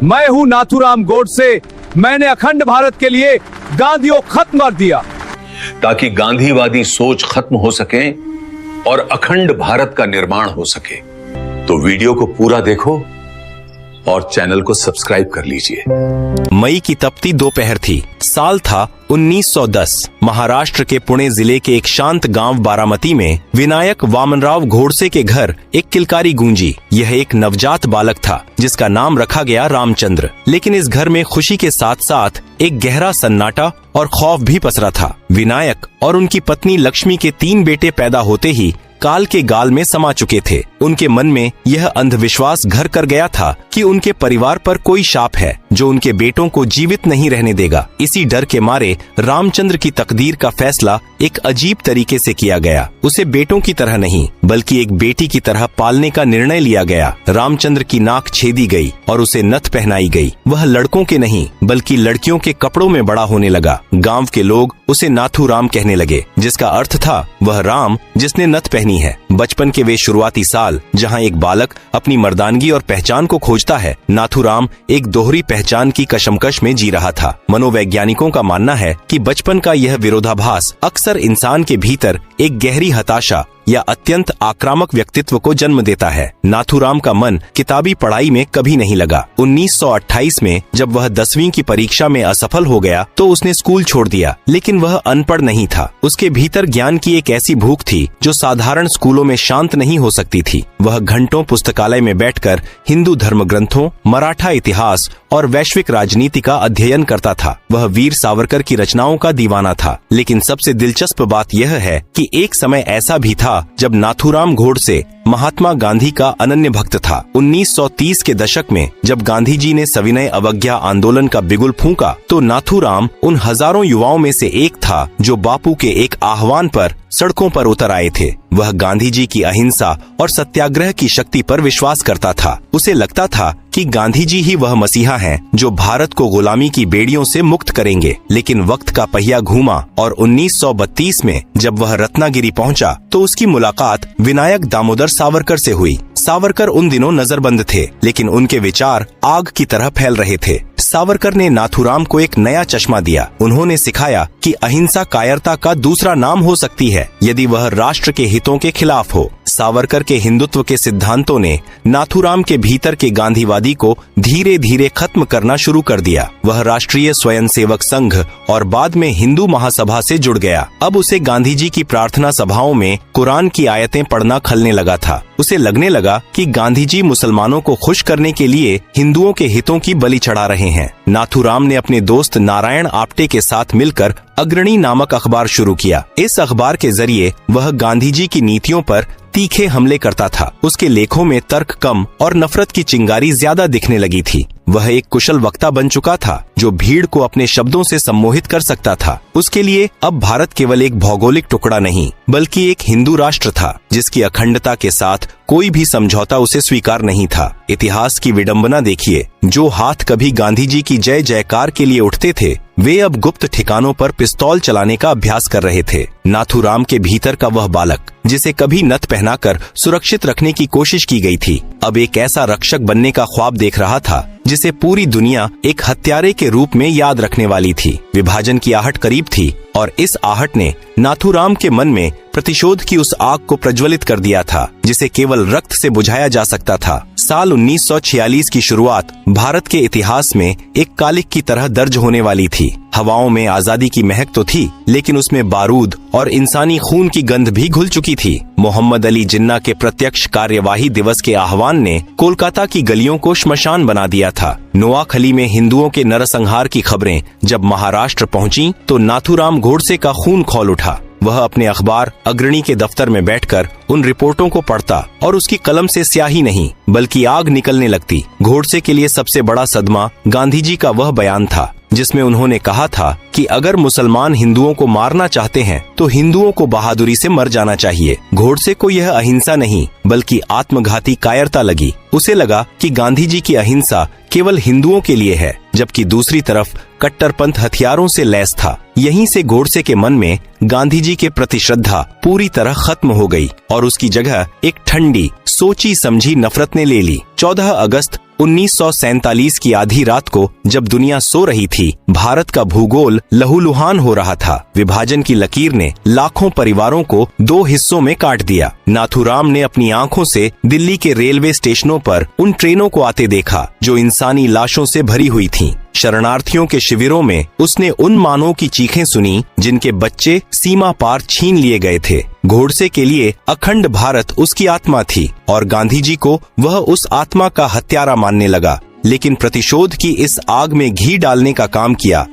मैं हूं नाथूराम गोडसे। मैंने अखंड भारत के लिए गांधी को खत्म कर दिया ताकि गांधीवादी सोच खत्म हो सके और अखंड भारत का निर्माण हो सके। तो वीडियो को पूरा देखो और चैनल को सब्सक्राइब कर लीजिए। मई की तपती दोपहर थी। साल था 1910। महाराष्ट्र के पुणे जिले के एक शांत गांव बारामती में विनायक वामनराव गोडसे के घर एक किलकारी गूंजी। यह एक नवजात बालक था जिसका नाम रखा गया रामचंद्र। लेकिन इस घर में खुशी के साथ साथ एक गहरा सन्नाटा और खौफ भी पसरा था। विनायक और उनकी पत्नी लक्ष्मी के 3 बेटे पैदा होते ही काल के गाल में समा चुके थे। उनके मन में यह अंधविश्वास घर कर गया था कि उनके परिवार पर कोई शाप है जो उनके बेटों को जीवित नहीं रहने देगा। इसी डर के मारे रामचंद्र की तकदीर का फैसला एक अजीब तरीके से किया गया। उसे बेटों की तरह नहीं बल्कि एक बेटी की तरह पालने का निर्णय लिया गया। रामचंद्र की नाक छेदी गई और उसे नथ पहनाई गई। वह लड़कों के नहीं बल्कि लड़कियों के कपड़ों में बड़ा होने लगा। गांव के लोग उसे नाथूराम कहने लगे, जिसका अर्थ था वह राम जिसने नथ पहनी है। बचपन के वे शुरुआती साल जहां एक बालक अपनी मर्दानगी और पहचान को खोजता है, नाथूराम एक दोहरी पहचान की कशमकश में जी रहा था। मनोवैज्ञानिकों का मानना है कि बचपन का यह विरोधाभास अक्सर इंसान के भीतर एक गहरी हताशा या अत्यंत आक्रामक व्यक्तित्व को जन्म देता है। नाथूराम का मन किताबी पढ़ाई में कभी नहीं लगा। 1928 में जब वह 10वीं की परीक्षा में असफल हो गया तो उसने स्कूल छोड़ दिया। लेकिन वह अनपढ़ नहीं था। उसके भीतर ज्ञान की एक ऐसी भूख थी जो साधारण स्कूलों में शांत नहीं हो सकती थी। वह घंटों पुस्तकालय में बैठकर हिंदू धर्म ग्रंथों, मराठा इतिहास और वैश्विक राजनीति का अध्ययन करता था। वह वीर सावरकर की रचनाओं का दीवाना था। लेकिन सबसे दिलचस्प बात यह है कि एक समय ऐसा भी था जब नाथूराम गोडसे महात्मा गांधी का अनन्य भक्त था। 1930 के दशक में जब गांधी जी ने सविनय अवज्ञा आंदोलन का बिगुल फूंका तो नाथूराम उन हजारों युवाओं में से एक था जो बापू के एक आह्वान पर सड़कों पर उतर आए थे। वह गांधी जी की अहिंसा और सत्याग्रह की शक्ति पर विश्वास करता था। उसे लगता था कि गांधी जी ही वह मसीहा हैं जो भारत को गुलामी की बेड़ियों से मुक्त करेंगे। लेकिन वक्त का पहिया घूमा और 1932 में जब वह रत्नागिरी पहुंचा तो उसकी मुलाकात विनायक दामोदर सावरकर से हुई। सावरकर उन दिनों नजरबंद थे, लेकिन उनके विचार आग की तरह फैल रहे थे। सावरकर ने नाथूराम को एक नया चश्मा दिया। उन्होंने सिखाया कि अहिंसा कायरता का दूसरा नाम हो सकती है यदि वह राष्ट्र के हितों के खिलाफ हो। सावरकर के हिंदुत्व के सिद्धांतों ने नाथूराम के भीतर के गांधीवादी को धीरे धीरे खत्म करना शुरू कर दिया। वह राष्ट्रीय स्वयंसेवक संघ और बाद में हिंदू महासभा से जुड़ गया। अब उसे गांधी जी की प्रार्थना सभाओं में कुरान की आयतें पढ़ना खलने लगा था। उसे लगने लगा कि गांधी जी मुसलमानों को खुश करने के लिए हिंदुओं के हितों की बलि चढ़ा रहे हैं। नाथूराम ने अपने दोस्त नारायण आप्टे के साथ मिलकर अग्रणी नामक अखबार शुरू किया। इस अखबार के जरिए वह गांधी जी की नीतियों पर तीखे हमले करता था। उसके लेखों में तर्क कम और नफरत की चिंगारी ज्यादा दिखने लगी थी। वह एक कुशल वक्ता बन चुका था जो भीड़ को अपने शब्दों से सम्मोहित कर सकता था। उसके लिए अब भारत केवल एक भौगोलिक टुकड़ा नहीं बल्कि एक हिंदू राष्ट्र था जिसकी अखंडता के साथ कोई भी समझौता उसे स्वीकार नहीं था। इतिहास की विडंबना देखिए, जो हाथ कभी गांधी जी की जय जयकार के लिए उठते थे वे अब गुप्त ठिकानों पर पिस्तौल चलाने का अभ्यास कर रहे थे। नाथूराम के भीतर का वह बालक जिसे कभी नथ पहनाकर सुरक्षित रखने की कोशिश की गई थी, अब एक ऐसा रक्षक बनने का ख्वाब देख रहा था जिसे पूरी दुनिया एक हत्यारे के रूप में याद रखने वाली थी। विभाजन की आहट करीब थी और इस आहट ने नाथूराम के मन में प्रतिशोध की उस आग को प्रज्वलित कर दिया था जिसे केवल रक्त से बुझाया जा सकता था। साल 1946 की शुरुआत भारत के इतिहास में एक कालिक की तरह दर्ज होने वाली थी। हवाओं में आजादी की महक तो थी, लेकिन उसमें बारूद और इंसानी खून की गंध भी घुल चुकी थी। मोहम्मद अली जिन्ना के प्रत्यक्ष कार्यवाही दिवस के आह्वान ने कोलकाता की गलियों को श्मशान बना दिया था। नोआखली में हिंदुओं के नरसंहार की खबरें जब महाराष्ट्र पहुंची तो नाथूराम गोडसे का खून खौल उठा। वह अपने अखबार अग्रणी के दफ्तर में बैठकर उन रिपोर्टों को पढ़ता और उसकी कलम से स्याही नहीं बल्कि आग निकलने लगती। गोडसे के लिए सबसे बड़ा सदमा गांधी जी का वह बयान था जिसमें उन्होंने कहा था कि अगर मुसलमान हिंदुओं को मारना चाहते हैं तो हिंदुओं को बहादुरी से मर जाना चाहिए। गोडसे को यह अहिंसा नहीं बल्कि आत्मघाती कायरता लगी। उसे लगा कि गांधी जी की अहिंसा केवल हिंदुओं के लिए है, जबकि दूसरी तरफ कट्टरपंथ हथियारों से लैस था। यहीं से गोडसे के मन में गांधी जी के प्रति श्रद्धा पूरी तरह खत्म हो गई और उसकी जगह एक ठंडी सोची समझी नफरत ने ले ली। 14 अगस्त 1947 की आधी रात को जब दुनिया सो रही थी, भारत का भूगोल लहूलुहान हो रहा था। विभाजन की लकीर ने लाखों परिवारों को दो हिस्सों में काट दिया। नाथूराम ने अपनी आंखों से दिल्ली के रेलवे स्टेशनों पर उन ट्रेनों को आते देखा जो इंसानी लाशों से भरी हुई थीं। शरणार्थियों के शिविरों में उसने उन मानों की चीखें सुनी जिनके बच्चे सीमा पार छीन लिए गए थे। गोडसे के लिए अखंड भारत उसकी आत्मा थी और गांधी जी को वह उस आत्मा का हत्यारा मानने लगा, लेकिन प्रतिशोध की इस आग में घी डालने का काम किया।